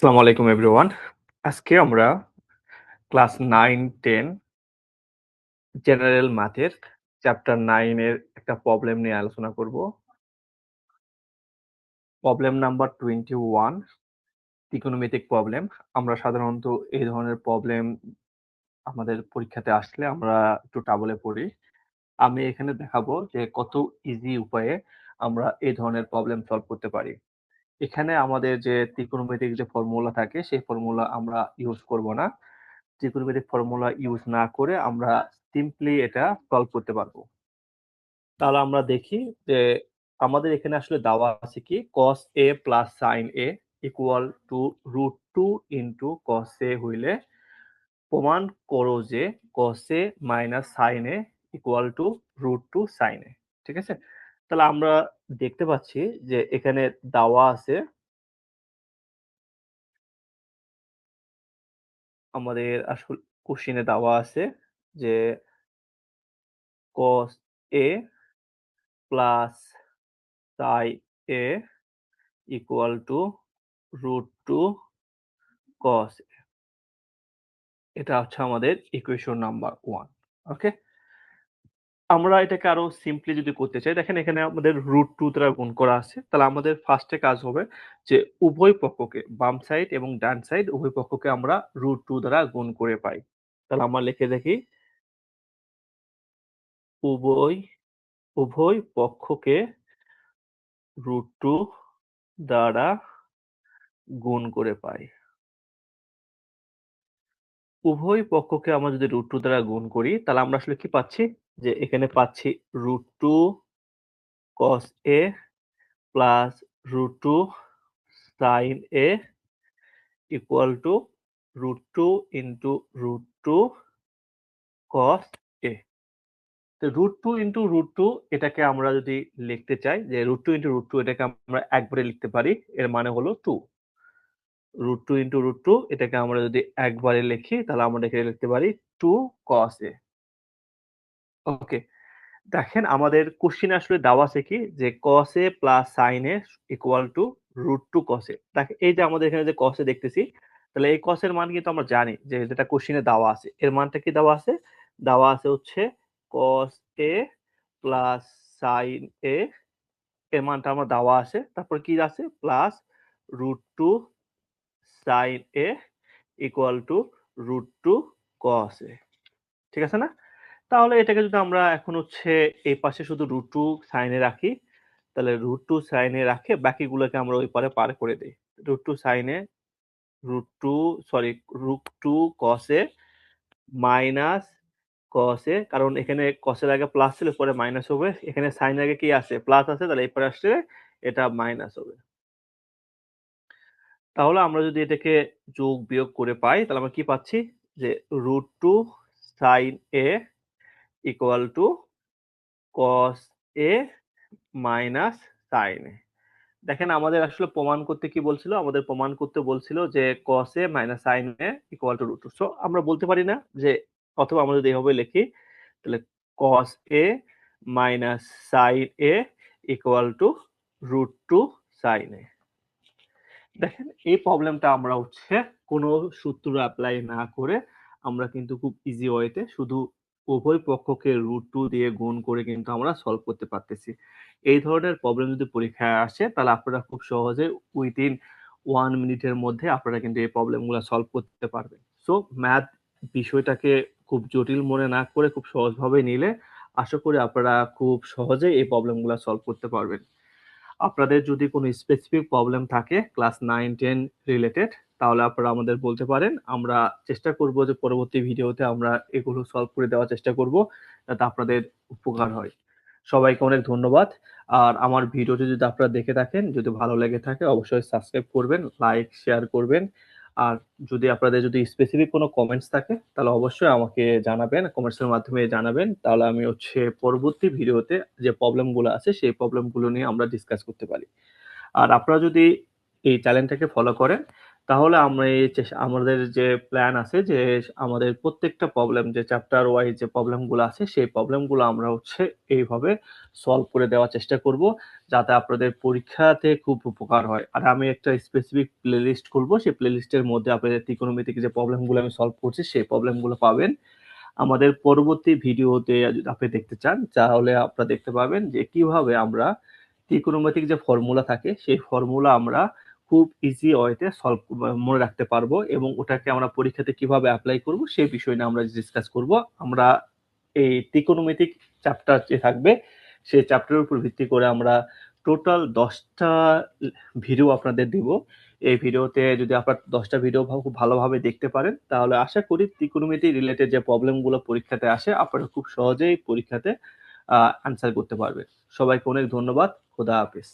আসসালামু আলাইকুম এভরিওয়ান। আজকে আমরা ক্লাস 9, 10 জেনারেল ম্যাথের চ্যাপ্টার 9 এর একটা প্রবলেম নিয়ে আলোচনা করব। প্রবলেম নাম্বার 21 ত্রিকোণমিতিক প্রবলেম। আমরা সাধারণত এই ধরনের প্রবলেম আমাদের পরীক্ষাতে আসলে আমরা একটু ট্রাবলে পড়ি। আমি এখানে দেখাবো যে কত ইজি উপায়ে আমরা এই ধরনের প্রবলেম সলভ করতে পারি। এখানে আমাদের যে ত্রিকোণমিতিক যে ফর্মুলা থাকে সেই ফর্মুলা আমরা ইউজ করব না। ত্রিকোণমিতিক ফর্মুলা ইউজ না করে আমরা সিম্পলি এটা সলভ করতে পারবো। তাহলে আমরা দেখি যে আমাদের এখানে আসলে দেওয়া আছে কি cos A plus sin A equal to √2 into cos A হইলে প্রমাণ করো যে cos A minus sin A equal to √2 sin A। ঠিক আছে? তাহলে আমরা দেখতে পাচ্ছি যে এখানে দেওয়া আছে আমাদের কোশ্চেনে দেওয়া আছে যে cos A plus sin A equal to √2 cos A। এটা হচ্ছে আমাদের ইকুয়েশন নাম্বার 1। ওকে? আমরা এটাকে আরো সিম্পলি যদি করতে চাই, দেখেন এখানে আমাদের √2 দ্বারা গুণ করা আছে। তাহলে আমাদের ফার্স্ট এ কাজ হবে যে উভয় পক্ষকে বাম সাইড এবং ডান সাইড উভয় পক্ষকে আমরা √2 দ্বারা গুণ করে পাই। তাহলে আমরা লিখে দেখি উভয় উভয় পক্ষকে √2 দ্বারা গুণ করে পাই। উভয় পক্ষকে আমরা যদি √2 দ্বারা গুণ করি তাহলে আমরা আসলে কি পাচ্ছি? যে এখানে পাচ্ছি √2 cos A plus √2 sin A equal to √2 into √2 cos A। তো √2 ইনটু √2 এটাকে আমরা যদি লিখতে চাই যে √2 ইনটু √2 এটাকে আমরা একবারে লিখতে পারি। এর মানে হলো 2। √2 ইনটু √2 এটাকে আমরা যদি একবারে লিখি তাহলে আমরা এখানে লিখতে পারি 2 cos A। ওকে। দেখেন আমাদের কোশ্চেনে আসলে দেওয়া আছে কি যে cos A plus sin A equal to √2 cos A। দেখেন এই যে আমাদের এখানে যে cos A দেখতেছি, তাহলে এই cos এর মান কিন্তু আমরা জানি যে যেটা কোশ্চেনে দেওয়া আছে। এর মানটা কি দেওয়া আছে? দেওয়া আছে হচ্ছে cos A plus sin A এর মানটা আমার দেওয়া আছে। তারপর কি আছে? Plus √2 sin A equal to √2 cos A। ঠিক আছে না? তাহলে এটাকে যদি আমরা এখন হচ্ছে এই পাশে শুধু √2 sin এ রাখি, তাহলে √2 sin এ রাখে বাকিগুলোকে আমরা ওই পারে পার করে দেই। √2 sin A √2 sorry √2 cos A minus cos A কারণ এখানে cos এর আগে প্লাস ছিল পরে মাইনাস হবে। এখানে sin এর আগে কি আছে? প্লাস আছে তাহলে এই পারে আসলে এটা মাইনাস হবে। তাহলে আমরা যদি এটাকে যোগ বিয়োগ করে পাই তাহলে আমরা কি পাচ্ছি? যে √2 sin A equal to cos A minus sin A। দেখেন আমাদের আসলে প্রমাণ করতে কি বলছিল? আমাদের প্রমাণ করতে বলছিল যে cos A minus sin A equal to √2। So আমরা বলতে পারি না যে অথবা আমরা যদি এভাবে লিখি তাহলে cos A minus sin A equal to √2 sin A। দেখেন এই প্রবলেমটা আমরা হচ্ছে কোনো সূত্র এপ্লাই না করে আমরা কিন্তু খুব ইজি ওয়েতে শুধু উভয় পক্ষকে √2 দিয়ে গুণ করে কিন্তু আমরা সলভ করতে পারতেছি। এই ধরনের প্রবলেম যদি পরীক্ষায় আসে তাহলে আপনারা খুব সহজে উইথিন 1 মিনিটের মধ্যে আপনারা কিন্তু এই প্রবলেমগুলা সলভ করতে পারবেন। সো ম্যাথ বিষয়টাকে খুব জটিল মনে না করে খুব সহজভাবে নিলে আশা করি আপনারা খুব সহজেই এই প্রবলেমগুলা সলভ করতে পারবেন। আপনাদের যদি কোনো স্পেসিফিক প্রবলেম থাকে ক্লাস 9, 10 রিলেটেড তাহলে আপনারা আমাদের বলতে পারেন। আমরা চেষ্টা করব যে পরবর্তী ভিডিওতে আমরা এগুলো সলভ করে দেওয়ার চেষ্টা করব যাতে আপনাদের উপকার হয়। সবাইকে অনেক ধন্যবাদ। আর আমার ভিডিওটি যদি আপনারা দেখে থাকেন, যদি ভালো লেগে থাকে অবশ্যই সাবস্ক্রাইব করবেন, লাইক, শেয়ার করবেন। আর যদি আপনাদের যদি স্পেসিফিক কোনো কমেন্টস থাকে তাহলে অবশ্যই আমাকে জানাবেন, কমেন্টসের মাধ্যমে জানাবেন। তাহলে আমি হচ্ছে পরবর্তী ভিডিওতে যে প্রবলেমগুলো আছে সেই প্রবলেমগুলো নিয়ে আমরা ডিসকাস করতে পারি। আর আপনারা যদি এই চ্যানেলটাকে ফলো করেন তাহলে আমরা আমাদের যে প্ল্যান আছে যে আমাদের প্রত্যেকটা প্রবলেম যে চ্যাপ্টার ওয়াইজ যে প্রবলেমগুলো আছে সেই প্রবলেমগুলো আমরা এইভাবে সলভ করে দেওয়ার চেষ্টা করব, যাতে আপনাদের পরীক্ষাতে খুব উপকার হয়। আর আমি একটা স্পেসিফিক প্লেলিস্ট খুলবো, সেই প্লেলিস্টের মধ্যে আপনাদের ত্রিকোণমিতিক যে প্রবলেমগুলো আমি সলভ করছি সেই প্রবলেমগুলো পাবেন। আমাদের পরবর্তী ভিডিওতে যদি আপনি দেখতে চান তাহলে আপনারা দেখতে পাবেন যে কিভাবে আমরা ত্রিকোণমিতিক যে ফর্মুলা থাকে সেই ফর্মুলা আমরা খুব ইজি ওয়েতে মনে রাখতে পারবো, এবং ওটাকে আমরা পরীক্ষাতে কিভাবে অ্যাপ্লাই করব সেই বিষয় নিয়ে আমরা ডিসকাস করব। আমরা এই ত্রিকোণমিতিক চ্যাপ্টার যে থাকবে সেই চ্যাপ্টারের উপর ভিত্তি করে আমরা টোটাল 10টা ভিডিও আপনাদের দিব। এই ভিডিওতে যদি আপনার 10টা ভিডিও খুব ভালোভাবে দেখতে পারেন তাহলে আশা করি ত্রিকোণমিতি রিলেটেড যে প্রবলেমগুলো পরীক্ষাতে আসে আপনারা খুব সহজেই পরীক্ষাতে আনসার করতে পারবেন। সবাইকে অনেক ধন্যবাদ। খোদা হাফেজ।